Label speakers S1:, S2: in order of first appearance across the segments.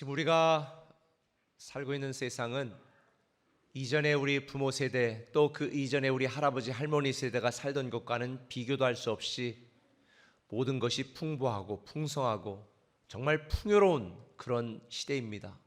S1: 지금 우리가 살고 있는 세상은 이전에 우리 부모 세대 또 그 이전에 우리 할아버지 할머니 세대가 살던 것과는 비교도 할 수 없이 모든 것이 풍부하고 풍성하고 정말 풍요로운 그런 시대입니다.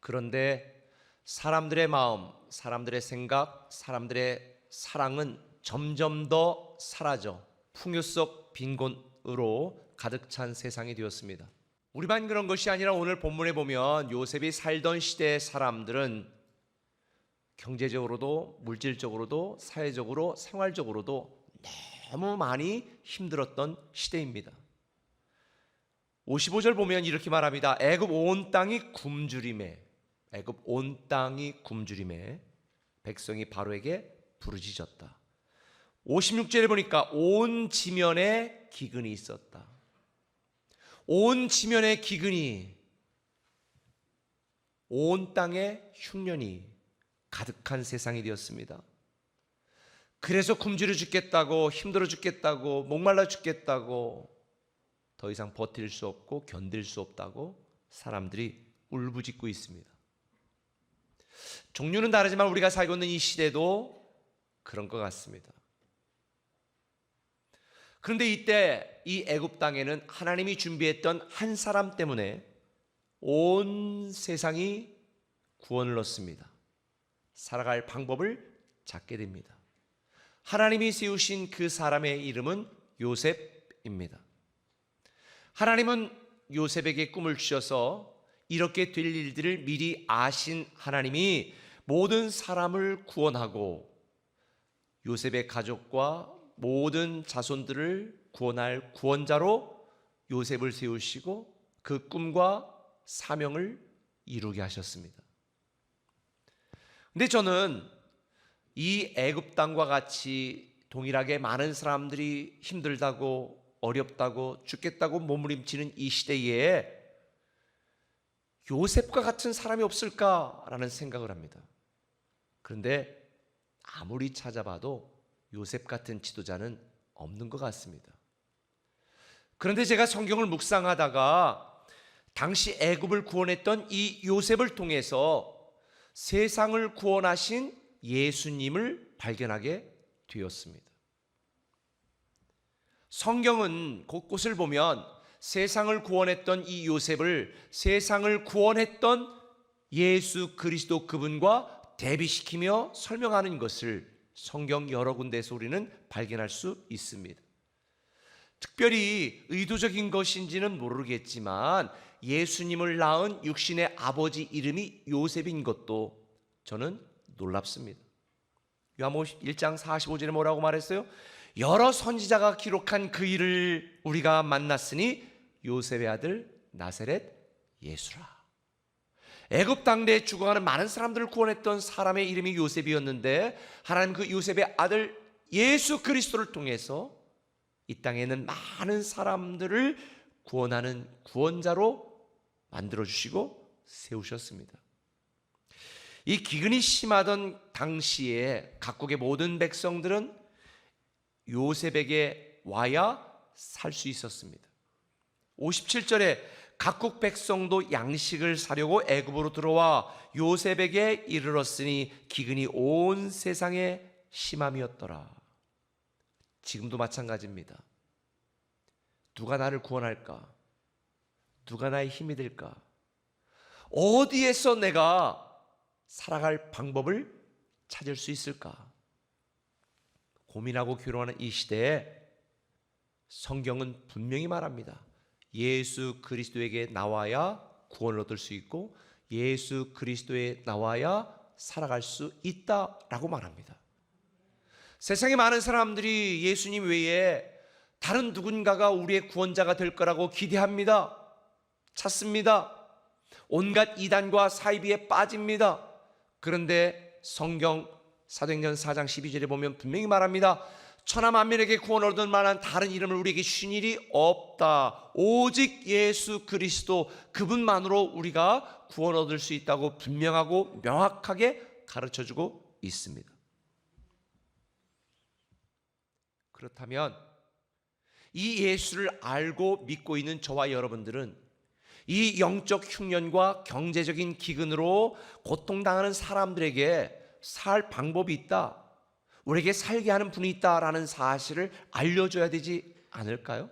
S1: 그런데 사람들의 마음, 사람들의 생각, 사람들의 사랑은 점점 더 사라져 풍요 속 빈곤으로 가득 찬 세상이 되었습니다. 우리만 그런 것이 아니라 오늘 본문에 보면 요셉이 살던 시대의 사람들은 경제적으로도 물질적으로도 사회적으로 생활적으로도 너무 많이 힘들었던 시대입니다. 55절 보면 이렇게 말합니다. 애굽 온 땅이 굶주림에, 애굽 온 땅이 굶주림에 백성이 바로에게 부르짖었다. 56절에 보니까 온 지면에 기근이 있었다. 온 지면에 기근이, 온 땅에 흉년이 가득한 세상이 되었습니다. 그래서 굶주려 죽겠다고, 힘들어 죽겠다고, 목말라 죽겠다고, 더 이상 버틸 수 없고 견딜 수 없다고 사람들이 울부짖고 있습니다. 종류는 다르지만 우리가 살고 있는 이 시대도 그런 것 같습니다. 그런데 이때 이 애굽 땅에는 하나님이 준비했던 한 사람 때문에 온 세상이 구원을 얻습니다. 살아갈 방법을 찾게 됩니다. 하나님이 세우신 그 사람의 이름은 요셉입니다. 하나님은 요셉에게 꿈을 주셔서 이렇게 될 일들을 미리 아신 하나님이 모든 사람을 구원하고 요셉의 가족과 모든 자손들을 구원할 구원자로 요셉을 세우시고 그 꿈과 사명을 이루게 하셨습니다. 근데 저는 이 애굽 땅과 같이 동일하게 많은 사람들이 힘들다고 어렵다고 죽겠다고 몸부림치는 이 시대에 요셉과 같은 사람이 없을까라는 생각을 합니다. 그런데 아무리 찾아봐도 요셉 같은 지도자는 없는 것 같습니다. 그런데 제가 성경을 묵상하다가 당시 애굽을 구원했던 이 요셉을 통해서 세상을 구원하신 예수님을 발견하게 되었습니다. 성경은 곳곳을 보면 세상을 구원했던 이 요셉을 세상을 구원했던 예수 그리스도 그분과 대비시키며 설명하는 것을 성경 여러 군데에서 우리는 발견할 수 있습니다. 특별히 의도적인 것인지는 모르겠지만 예수님을 낳은 육신의 아버지 이름이 요셉인 것도 저는 놀랍습니다. 요한복음 1장 45절에 뭐라고 말했어요? 여러 선지자가 기록한 그 일을 우리가 만났으니 요셉의 아들 나사렛 예수라. 애굽 땅대에 죽어가는 많은 사람들을 구원했던 사람의 이름이 요셉이었는데 하나님 그 요셉의 아들 예수 그리스도를 통해서 이 땅에 있는 많은 사람들을 구원하는 구원자로 만들어주시고 세우셨습니다. 이 기근이 심하던 당시에 각국의 모든 백성들은 요셉에게 와야 살 수 있었습니다. 57절에 각국 백성도 양식을 사려고 애굽으로 들어와 요셉에게 이르렀으니 기근이 온 세상에 심함이었더라. 지금도 마찬가지입니다. 누가 나를 구원할까? 누가 나의 힘이 될까? 어디에서 내가 살아갈 방법을 찾을 수 있을까? 고민하고 괴로워하는 이 시대에 성경은 분명히 말합니다. 예수 그리스도에게 나와야 구원을 얻을 수 있고 예수 그리스도에 나와야 살아갈 수 있다라고 말합니다. 세상에 많은 사람들이 예수님 외에 다른 누군가가 우리의 구원자가 될 거라고 기대합니다. 찾습니다. 온갖 이단과 사이비에 빠집니다. 그런데 성경 사도행전 4장 12절에 보면 분명히 말합니다. 천하 만민에게 구원을 얻을 만한 다른 이름을 우리에게 주신 일이 없다. 오직 예수 그리스도 그분만으로 우리가 구원 얻을 수 있다고 분명하고 명확하게 가르쳐주고 있습니다. 그렇다면 이 예수를 알고 믿고 있는 저와 여러분들은 이 영적 흉년과 경제적인 기근으로 고통당하는 사람들에게 살 방법이 있다, 우리에게 살게 하는 분이 있다라는 사실을 알려줘야 되지 않을까요?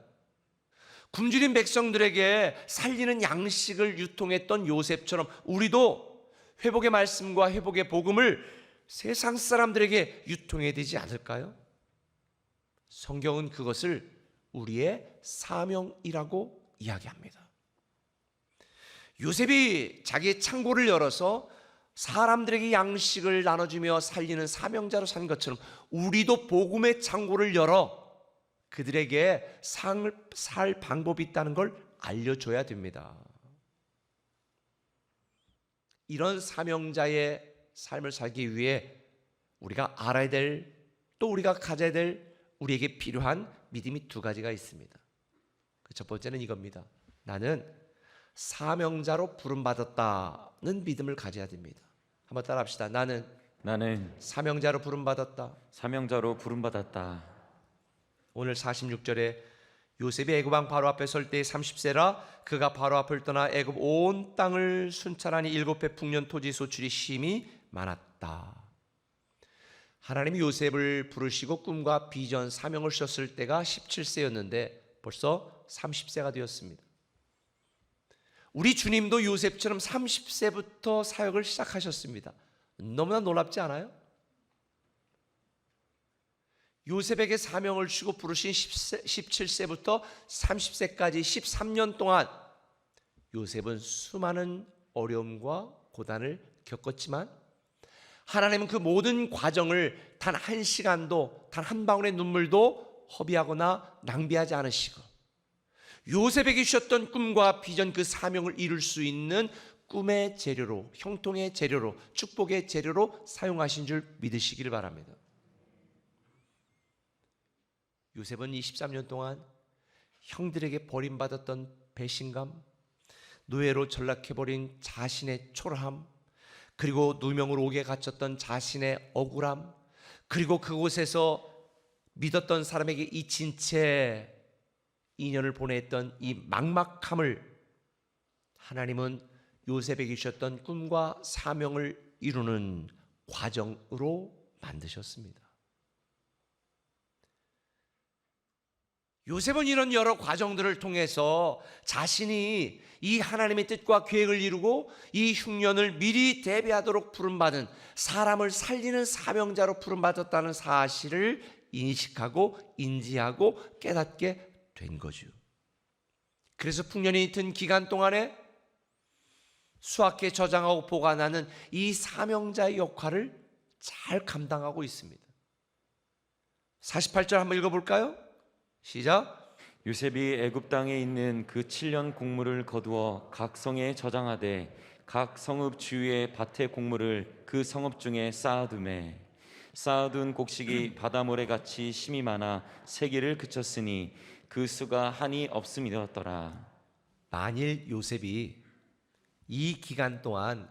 S1: 굶주린 백성들에게 살리는 양식을 유통했던 요셉처럼 우리도 회복의 말씀과 회복의 복음을 세상 사람들에게 유통해야 되지 않을까요? 성경은 그것을 우리의 사명이라고 이야기합니다. 요셉이 자기의 창고를 열어서 사람들에게 양식을 나눠주며 살리는 사명자로 산 것처럼 우리도 복음의 창고를 열어 그들에게 살 방법이 있다는 걸 알려줘야 됩니다. 이런 사명자의 삶을 살기 위해 우리가 알아야 될, 또 우리가 가져야 될, 우리에게 필요한 믿음이 두 가지가 있습니다. 첫 번째는 이겁니다. 나는 사명자로 부름받았다는 믿음을 가져야 됩니다. 한번 따라 합시다. 나는 사명자로 부름받았다.
S2: 사명자로 부름받았다.
S1: 오늘 46절에 요셉이 애굽 왕 바로 앞에 설 때 30세라 그가 바로 앞을 떠나 애굽 온 땅을 순찰하니 7배 풍년 토지 소출이 심히 많았다. 하나님이 요셉을 부르시고 꿈과 비전, 사명을 주셨을 때가 17세였는데 벌써 30세가 되었습니다. 우리 주님도 요셉처럼 30세부터 사역을 시작하셨습니다. 너무나 놀랍지 않아요? 요셉에게 사명을 주고 부르신 17세부터 30세까지 13년 동안 요셉은 수많은 어려움과 고난을 겪었지만 하나님은 그 모든 과정을 단 한 시간도, 단 한 방울의 눈물도 허비하거나 낭비하지 않으시고 요셉에게 주셨던 꿈과 비전, 그 사명을 이룰 수 있는 꿈의 재료로, 형통의 재료로, 축복의 재료로 사용하신 줄 믿으시기를 바랍니다. 요셉은 23년 동안 형들에게 버림받았던 배신감, 노예로 전락해버린 자신의 초라함, 그리고 누명으로 옥에 갇혔던 자신의 억울함, 그리고 그곳에서 믿었던 사람에게 잊힌 채 2년을 보냈던 이 막막함을 하나님은 요셉에게 주셨던 꿈과 사명을 이루는 과정으로 만드셨습니다. 요셉은 이런 여러 과정들을 통해서 자신이 이 하나님의 뜻과 계획을 이루고 이 흉년을 미리 대비하도록 부름받은, 사람을 살리는 사명자로 부름받았다는 사실을 인식하고 인지하고 깨닫게 된 거죠. 그래서 풍년이 든 기간 동안에 수학계 저장하고 보관하는 이 사명자의 역할을 잘 감당하고 있습니다. 48절 한번 읽어볼까요? 시작.
S2: 요셉이 애굽 땅에 있는 그 7년 곡물을 거두어 각 성에 저장하되 각 성읍 주위의 밭의 곡물을 그 성읍 중에 쌓아두매 쌓아둔 곡식이 바다모래같이 심이 많아 세기를 그쳤으니 그 수가 한이 없음이었더라.
S1: 만일 요셉이 이 기간 동안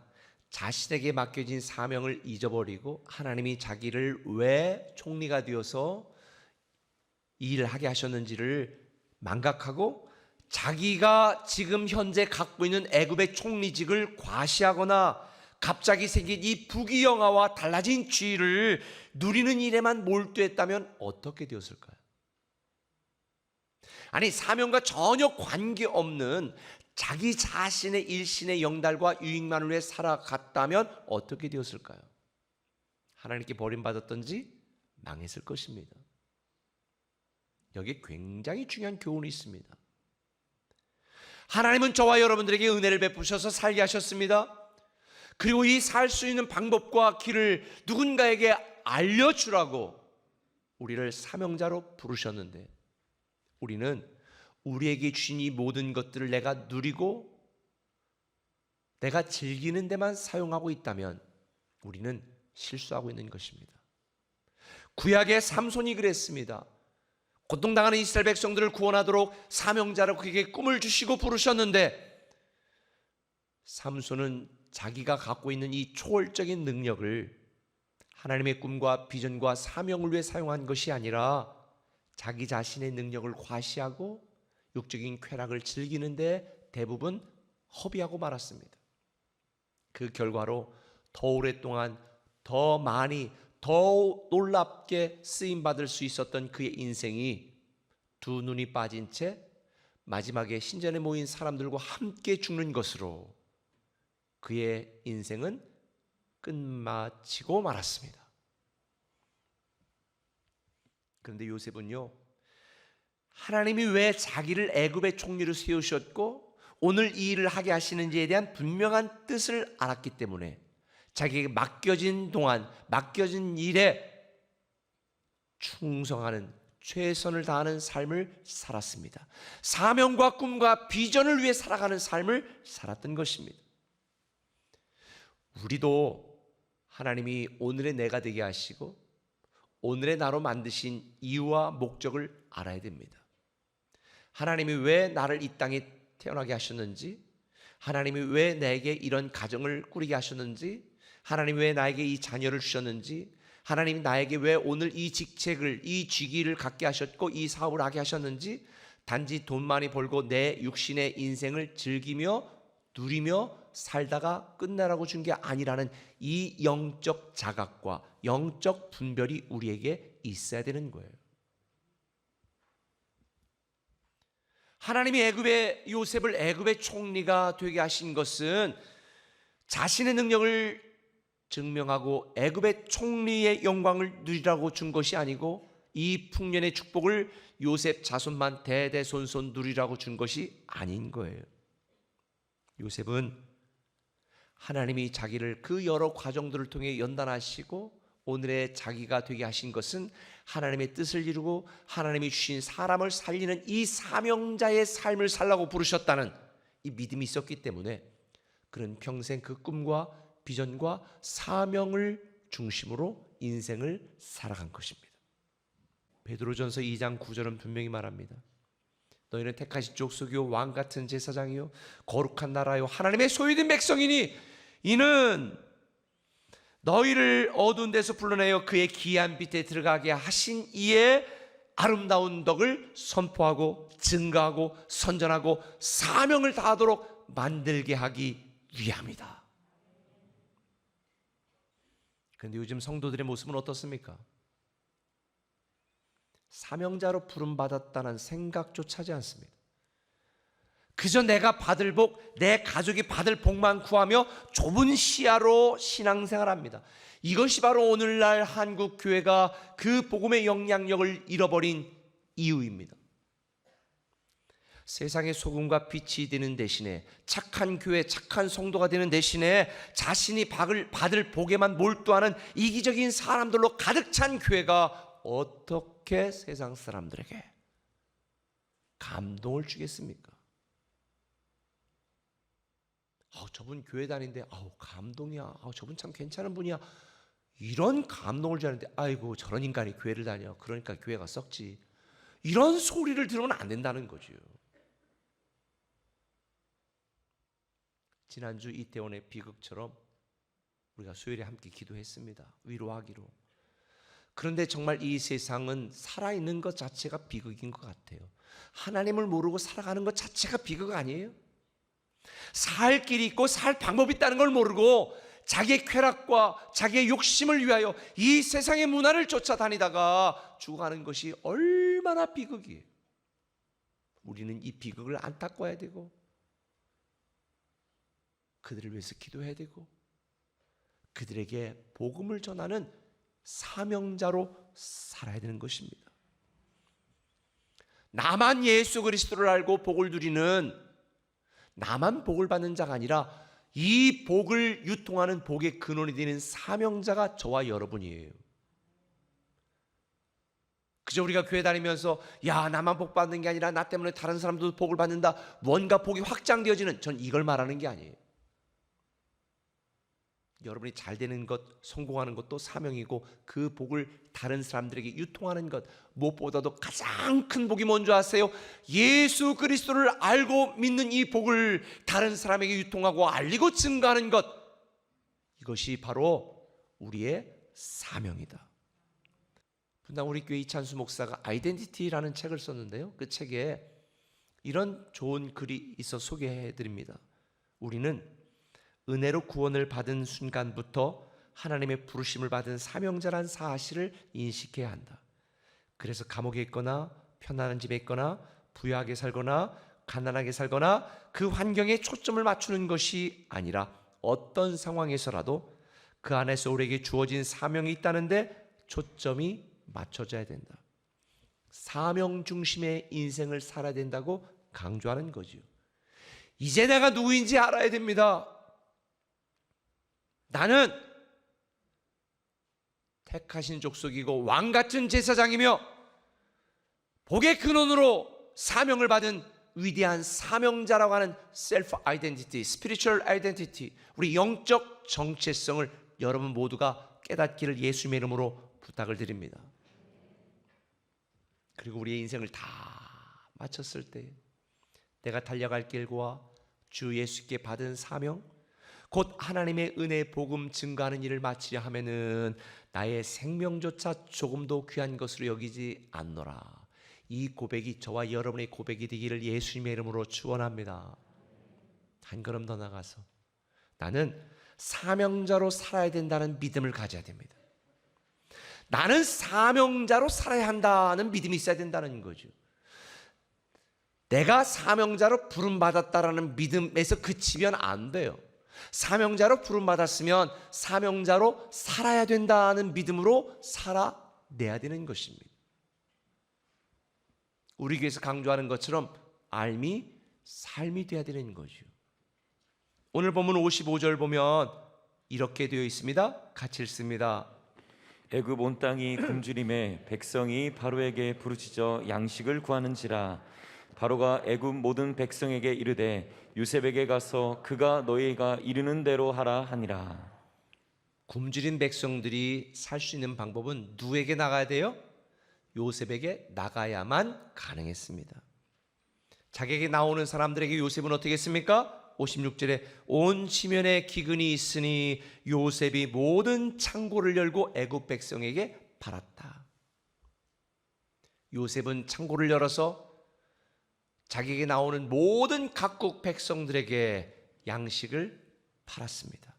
S1: 자신에게 맡겨진 사명을 잊어버리고 하나님이 자기를 왜 총리가 되어서 이 일을 하게 하셨는지를 망각하고 자기가 지금 현재 갖고 있는 애굽의 총리직을 과시하거나 갑자기 생긴 이 부귀영화와 달라진 지위를 누리는 일에만 몰두했다면 어떻게 되었을까요? 아니, 사명과 전혀 관계없는 자기 자신의 일신의 영달과 유익만을 위해 살아갔다면 어떻게 되었을까요? 하나님께 버림받았던지 망했을 것입니다. 여기에 굉장히 중요한 교훈이 있습니다. 하나님은 저와 여러분들에게 은혜를 베푸셔서 살게 하셨습니다. 그리고 이 살 수 있는 방법과 길을 누군가에게 알려주라고 우리를 사명자로 부르셨는데 우리는 우리에게 주신 이 모든 것들을 내가 누리고 내가 즐기는 데만 사용하고 있다면 우리는 실수하고 있는 것입니다. 구약의 삼손이 그랬습니다. 고통당하는 이스라엘 백성들을 구원하도록 사명자로 그에게 꿈을 주시고 부르셨는데 삼손은 자기가 갖고 있는 이 초월적인 능력을 하나님의 꿈과 비전과 사명을 위해 사용한 것이 아니라 자기 자신의 능력을 과시하고 육적인 쾌락을 즐기는데 대부분 허비하고 말았습니다. 그 결과로 더 오랫동안 더 많이 더 놀랍게 쓰임받을 수 있었던 그의 인생이 두 눈이 빠진 채 마지막에 신전에 모인 사람들과 함께 죽는 것으로 그의 인생은 끝마치고 말았습니다. 그런데 요셉은요, 하나님이 왜 자기를 애굽의 총리로 세우셨고 오늘 이 일을 하게 하시는지에 대한 분명한 뜻을 알았기 때문에 자기에게 맡겨진 동안 맡겨진 일에 충성하는, 최선을 다하는 삶을 살았습니다. 사명과 꿈과 비전을 위해 살아가는 삶을 살았던 것입니다. 우리도 하나님이 오늘의 내가 되게 하시고 오늘의 나로 만드신 이유와 목적을 알아야 됩니다. 하나님이 왜 나를 이 땅에 태어나게 하셨는지, 하나님이 왜 나에게 이런 가정을 꾸리게 하셨는지, 하나님이 왜 나에게 이 자녀를 주셨는지, 하나님이 나에게 왜 오늘 이 직책을, 이 직위를 갖게 하셨고 이 사업을 하게 하셨는지, 단지 돈 많이 벌고 내 육신의 인생을 즐기며 누리며 살다가 끝나라고 준 게 아니라는 이 영적 자각과 영적 분별이 우리에게 있어야 되는 거예요. 하나님이 애굽의 요셉을 애굽의 총리가 되게 하신 것은 자신의 능력을 증명하고 애굽의 총리의 영광을 누리라고 준 것이 아니고 이 풍년의 축복을 요셉 자손만 대대손손 누리라고 준 것이 아닌 거예요. 요셉은 하나님이 자기를 그 여러 과정들을 통해 연단하시고 오늘의 자기가 되게 하신 것은 하나님의 뜻을 이루고 하나님이 주신 사람을 살리는 이 사명자의 삶을 살라고 부르셨다는 이 믿음이 있었기 때문에 그는 평생 그 꿈과 비전과 사명을 중심으로 인생을 살아간 것입니다. 베드로전서 2장 9절은 분명히 말합니다. 너희는 택하신 족속이요 왕 같은 제사장이요 거룩한 나라요 하나님의 소유된 백성이니 이는 너희를 어두운 데서 불러내어 그의 귀한 빛에 들어가게 하신 이의 아름다운 덕을 선포하고 증거하고 선전하고 사명을 다하도록 만들게 하기 위함이다. 그런데 요즘 성도들의 모습은 어떻습니까? 사명자로 부름받았다는 생각조차 하지 않습니다. 그저 내가 받을 복, 내 가족이 받을 복만 구하며 좁은 시야로 신앙생활합니다. 이것이 바로 오늘날 한국 교회가 그 복음의 영향력을 잃어버린 이유입니다. 세상의 소금과 빛이 되는 대신에 착한 교회, 착한 성도가 되는 대신에 자신이 받을 복에만 몰두하는 이기적인 사람들로 가득 찬 교회가 어떻게 세상 사람들에게 감동을 주겠습니까? 저분 교회 다니는데 감동이야. 저분 참 괜찮은 분이야. 이런 감동을 주는데 아이고 저런 인간이 교회를 다녀. 그러니까 교회가 썩지. 이런 소리를 들으면 안 된다는 거죠. 지난주 이태원의 비극처럼 우리가 수요일에 함께 기도했습니다. 위로하기로. 그런데 정말 이 세상은 살아있는 것 자체가 비극인 것 같아요. 하나님을 모르고 살아가는 것 자체가 비극 아니에요? 살 길이 있고 살 방법이 있다는 걸 모르고 자기의 쾌락과 자기의 욕심을 위하여 이 세상의 문화를 쫓아다니다가 죽어가는 것이 얼마나 비극이에요. 우리는 이 비극을 안타까워야 되고 그들을 위해서 기도해야 되고 그들에게 복음을 전하는 사명자로 살아야 되는 것입니다. 나만 예수 그리스도를 알고 복을 누리는 나만 복을 받는 자가 아니라 이 복을 유통하는 복의 근원이 되는 사명자가 저와 여러분이에요. 그저 우리가 교회 다니면서 나만 복 받는 게 아니라 나 때문에 다른 사람도 복을 받는다, 뭔가 복이 확장되어지는, 전 이걸 말하는 게 아니에요. 여러분이 잘 되는 것, 성공하는 것도 사명이고 그 복을 다른 사람들에게 유통하는 것, 무엇보다도 가장 큰 복이 뭔지 아세요? 예수 그리스도를 알고 믿는 이 복을 다른 사람에게 유통하고 알리고 증거하는 것, 이것이 바로 우리의 사명이다. 분당 우리 교회 이찬수 목사가 아이덴티티라는 책을 썼는데요, 그 책에 이런 좋은 글이 있어 소개해 드립니다. 우리는 은혜로 구원을 받은 순간부터 하나님의 부르심을 받은 사명자란 사실을 인식해야 한다. 그래서 감옥에 있거나 편안한 집에 있거나 부유하게 살거나 가난하게 살거나 그 환경에 초점을 맞추는 것이 아니라 어떤 상황에서라도 그 안에서 우리에게 주어진 사명이 있다는데 초점이 맞춰져야 된다. 사명 중심의 인생을 살아야 된다고 강조하는 거죠. 이제 내가 누구인지 알아야 됩니다. 나는 택하신 족속이고 왕같은 제사장이며 복의 근원으로 사명을 받은 위대한 사명자라고 하는 셀프 아이덴티티, 스피리추얼 아이덴티티, 우리 영적 정체성을 여러분 모두가 깨닫기를 예수님의 이름으로 부탁을 드립니다. 그리고 우리의 인생을 다 마쳤을 때 내가 달려갈 길과 주 예수께 받은 사명, 곧 하나님의 은혜 복음 증거하는 일을 마치려 하면은 나의 생명조차 조금도 귀한 것으로 여기지 않노라. 이 고백이 저와 여러분의 고백이 되기를 예수님의 이름으로 축원합니다. 한 걸음 더 나가서 나는 사명자로 살아야 된다는 믿음을 가져야 됩니다. 나는 사명자로 살아야 한다는 믿음이 있어야 된다는 거죠. 내가 사명자로 부름받았다라는 믿음에서 그치면 안 돼요. 사명자로 부름받았으면 사명자로 살아야 된다는 믿음으로 살아내야 되는 것입니다. 우리 교회에서 강조하는 것처럼 삶이 돼야 되는 거죠. 오늘 본문 55절 보면 이렇게 되어 있습니다. 같이 읽습니다.
S2: 애굽 온 땅이 굶주림에 백성이 바로에게 부르짖어 양식을 구하는지라. 바로가 애굽 모든 백성에게 이르되 요셉에게 가서 그가 너희가 이르는 대로 하라 하니라.
S1: 굶주린 백성들이 살 수 있는 방법은 누구에게 나가야 돼요? 요셉에게 나가야만 가능했습니다. 자기에게 나오는 사람들에게 요셉은 어떻게 했습니까? 56절에 온 지면에 기근이 있으니 요셉이 모든 창고를 열고 애굽 백성에게 팔았다. 요셉은 창고를 열어서 자기에게 나오는 모든 각국 백성들에게 양식을 팔았습니다.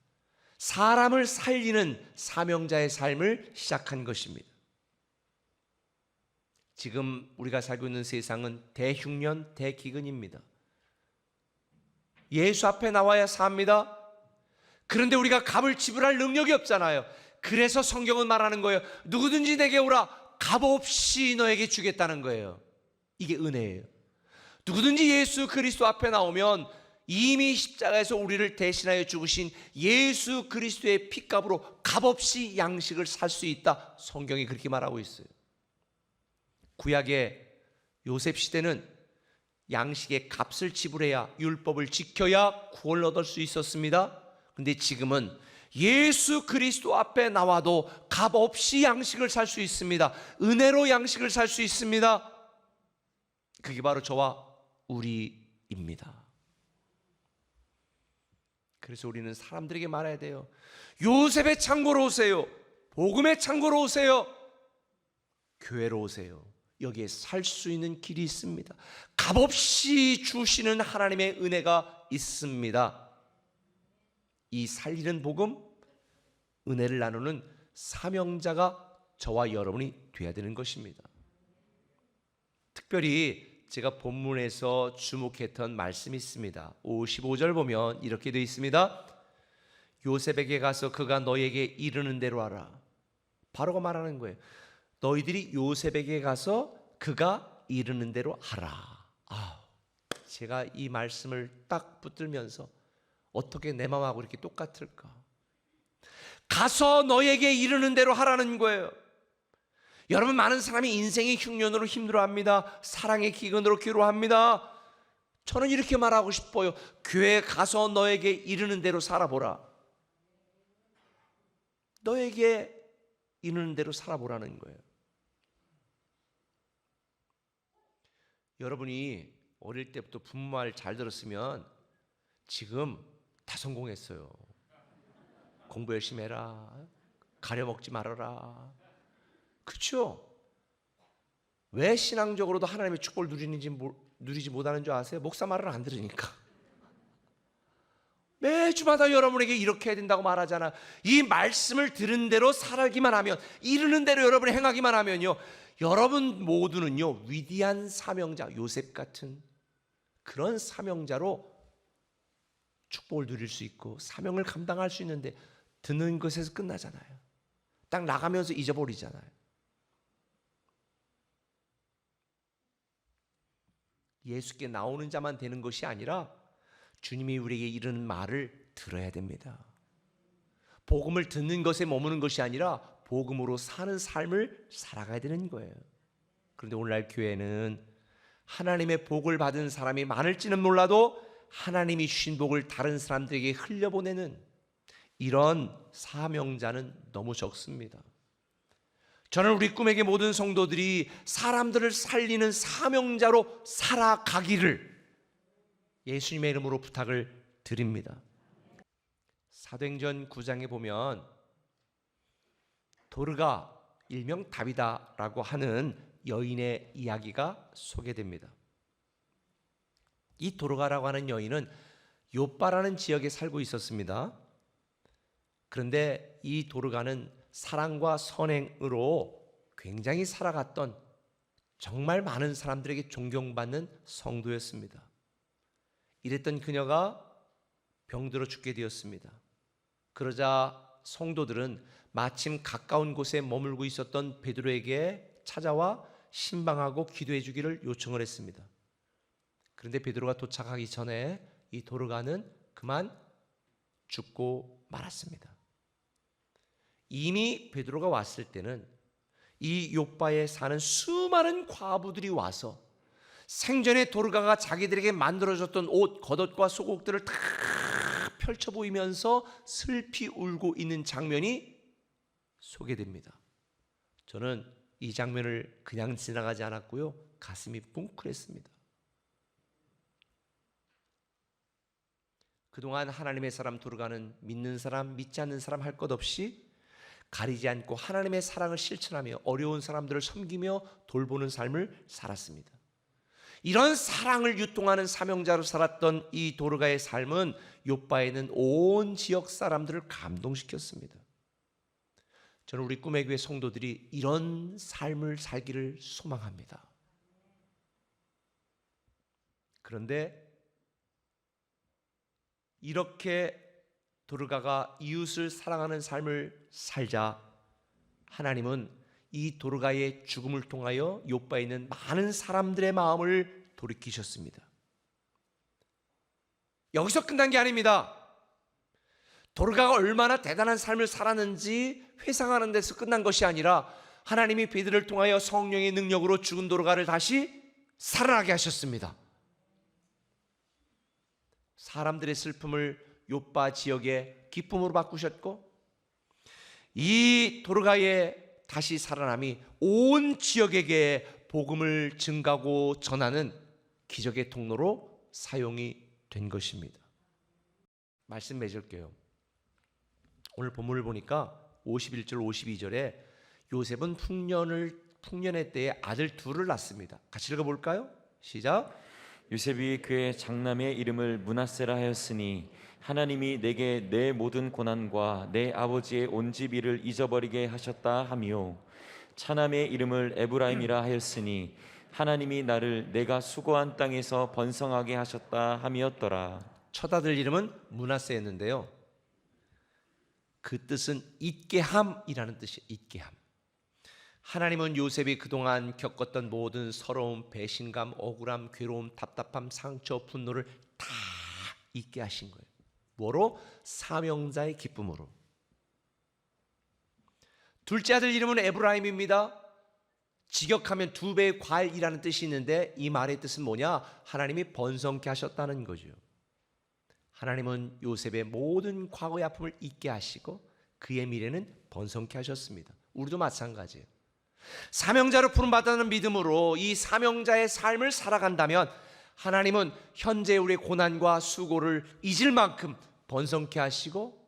S1: 사람을 살리는 사명자의 삶을 시작한 것입니다. 지금 우리가 살고 있는 세상은 대흉년, 대기근입니다. 예수 앞에 나와야 삽니다. 그런데 우리가 값을 지불할 능력이 없잖아요. 그래서 성경은 말하는 거예요. 누구든지 내게 오라, 값 없이 너에게 주겠다는 거예요. 이게 은혜예요. 누구든지 예수 그리스도 앞에 나오면 이미 십자가에서 우리를 대신하여 죽으신 예수 그리스도의 핏값으로 값없이 양식을 살 수 있다. 성경이 그렇게 말하고 있어요. 구약의 요셉 시대는 양식의 값을 지불해야, 율법을 지켜야 구원을 얻을 수 있었습니다. 그런데 지금은 예수 그리스도 앞에 나와도 값없이 양식을 살 수 있습니다. 은혜로 양식을 살 수 있습니다. 그게 바로 저와 우리입니다. 그래서 우리는 사람들에게 말해야 돼요. 요셉의 창고로 오세요. 복음의 창고로 오세요. 교회로 오세요. 여기에 살 수 있는 길이 있습니다. 값없이 주시는 하나님의 은혜가 있습니다. 이 살리는 복음, 은혜를 나누는 사명자가 저와 여러분이 되어야 되는 것입니다. 특별히 제가 본문에서 주목했던 말씀이 있습니다. 55절 보면 이렇게 되어 있습니다. 요셉에게 가서 그가 너에게 이르는 대로 하라. 바로가 말하는 거예요. 너희들이 요셉에게 가서 그가 이르는 대로 하라. 제가 이 말씀을 딱 붙들면서 어떻게 내 마음하고 이렇게 똑같을까? 가서 너에게 이르는 대로 하라는 거예요. 여러분, 많은 사람이 인생의 흉년으로 힘들어합니다. 사랑의 기근으로 괴로워합니다. 저는 이렇게 말하고 싶어요. 교회에 가서 너에게 이르는 대로 살아보라. 너에게 이르는 대로 살아보라는 거예요. 여러분이 어릴 때부터 부모 말 잘 들었으면 지금 다 성공했어요. 공부 열심히 해라. 가려먹지 말아라. 그렇죠? 왜 신앙적으로도 하나님의 축복을 누리지 못하는 줄 아세요? 목사 말을 안 들으니까. 매주마다 여러분에게 이렇게 해야 된다고 말하잖아. 이 말씀을 들은 대로 살기만 하면, 이르는 대로 여러분이 행하기만 하면요, 여러분 모두는요 위대한 사명자, 요셉 같은 그런 사명자로 축복을 누릴 수 있고 사명을 감당할 수 있는데, 듣는 것에서 끝나잖아요. 딱 나가면서 잊어버리잖아요. 예수께 나오는 자만 되는 것이 아니라 주님이 우리에게 이르는 말을 들어야 됩니다. 복음을 듣는 것에 머무는 것이 아니라 복음으로 사는 삶을 살아가야 되는 거예요. 그런데 오늘날 교회는 하나님의 복을 받은 사람이 많을지는 몰라도 하나님이 주신 복을 다른 사람들에게 흘려보내는 이런 사명자는 너무 적습니다. 저는 우리 꿈에게 모든 성도들이 사람들을 살리는 사명자로 살아가기를 예수님의 이름으로 부탁을 드립니다. 사도행전 9장에 보면 도르가 일명 다비다라고 하는 여인의 이야기가 소개됩니다. 이 도르가라고 하는 여인은 요빠라는 지역에 살고 있었습니다. 그런데 이 도르가는 사랑과 선행으로 굉장히 살아갔던 정말 많은 사람들에게 존경받는 성도였습니다. 이랬던 그녀가 병들어 죽게 되었습니다. 그러자 성도들은 마침 가까운 곳에 머물고 있었던 베드로에게 찾아와 신방하고 기도해 주기를 요청을 했습니다. 그런데 베드로가 도착하기 전에 이 도르가는 그만 죽고 말았습니다. 이미 베드로가 왔을 때는 이 요빠에 사는 수많은 과부들이 와서 생전에 도르가가 자기들에게 만들어줬던 옷, 겉옷과 속옷들을 다 펼쳐 보이면서 슬피 울고 있는 장면이 소개됩니다. 저는 이 장면을 그냥 지나가지 않았고요, 가슴이 뭉클했습니다. 그동안 하나님의 사람 도르가는 믿는 사람, 믿지 않는 사람 할 것 없이 가리지 않고 하나님의 사랑을 실천하며 어려운 사람들을 섬기며 돌보는 삶을 살았습니다. 이런 사랑을 유통하는 사명자로 살았던 이 도르가의 삶은 요빠에는 온 지역 사람들을 감동시켰습니다. 저는 우리 꿈의 교회 성도들이 이런 삶을 살기를 소망합니다. 그런데 이렇게 도르가가 이웃을 사랑하는 삶을 살자 하나님은 이 도르가의 죽음을 통하여 요빠에 있는 많은 사람들의 마음을 돌이키셨습니다. 여기서 끝난 게 아닙니다. 도르가가 얼마나 대단한 삶을 살았는지 회상하는 데서 끝난 것이 아니라 하나님이 베드로를 통하여 성령의 능력으로 죽은 도르가를 다시 살아나게 하셨습니다. 사람들의 슬픔을 요빠 지역의 기쁨으로 바꾸셨고, 이 도르가의 다시 살아남이 온 지역에게 복음을 증가하고 전하는 기적의 통로로 사용이 된 것입니다. 말씀 맺을게요. 오늘 본문을 보니까 51절 52절에 요셉은 풍년의 때에 아들 둘을 낳습니다. 같이 읽어볼까요? 시작.
S2: 요셉이 그의 장남의 이름을 므낫세라 하였으니 하나님이 내게 내 모든 고난과 내 아버지의 온 집 일을 잊어버리게 하셨다 하며, 차남의 이름을 에브라임이라 하였으니 하나님이 나를 내가 수고한 땅에서 번성하게 하셨다 함이었더라.
S1: 첫 아들 이름은 므낫세였는데요, 그 뜻은 잊게 함이라는 뜻이에요. 잊게 함. 하나님은 요셉이 그동안 겪었던 모든 서러움, 배신감, 억울함, 괴로움, 답답함, 상처, 분노를 다 잊게 하신 거예요. 뭐로? 사명자의 기쁨으로. 둘째 아들 이름은 에브라임입니다. 직역하면 두 배의 과일이라는 뜻이 있는데 이 말의 뜻은 뭐냐? 하나님이 번성케 하셨다는 거죠. 하나님은 요셉의 모든 과거의 아픔을 잊게 하시고 그의 미래는 번성케 하셨습니다. 우리도 마찬가지예요. 사명자로 부름받았다는 믿음으로 이 사명자의 삶을 살아간다면 하나님은 현재 우리의 고난과 수고를 잊을 만큼 번성케 하시고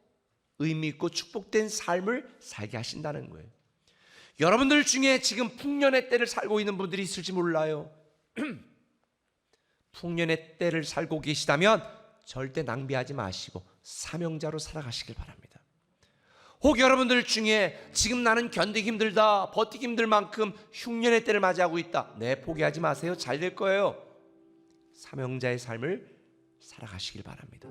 S1: 의미 있고 축복된 삶을 살게 하신다는 거예요. 여러분들 중에 지금 풍년의 때를 살고 있는 분들이 있을지 몰라요. 풍년의 때를 살고 계시다면 절대 낭비하지 마시고 사명자로 살아가시길 바랍니다. 혹 여러분들 중에 지금 나는 견디기 힘들다, 버티기 힘들 만큼 흉년의 때를 맞이하고 있다. 네, 포기하지 마세요. 잘 될 거예요. 사명자의 삶을 살아가시길 바랍니다.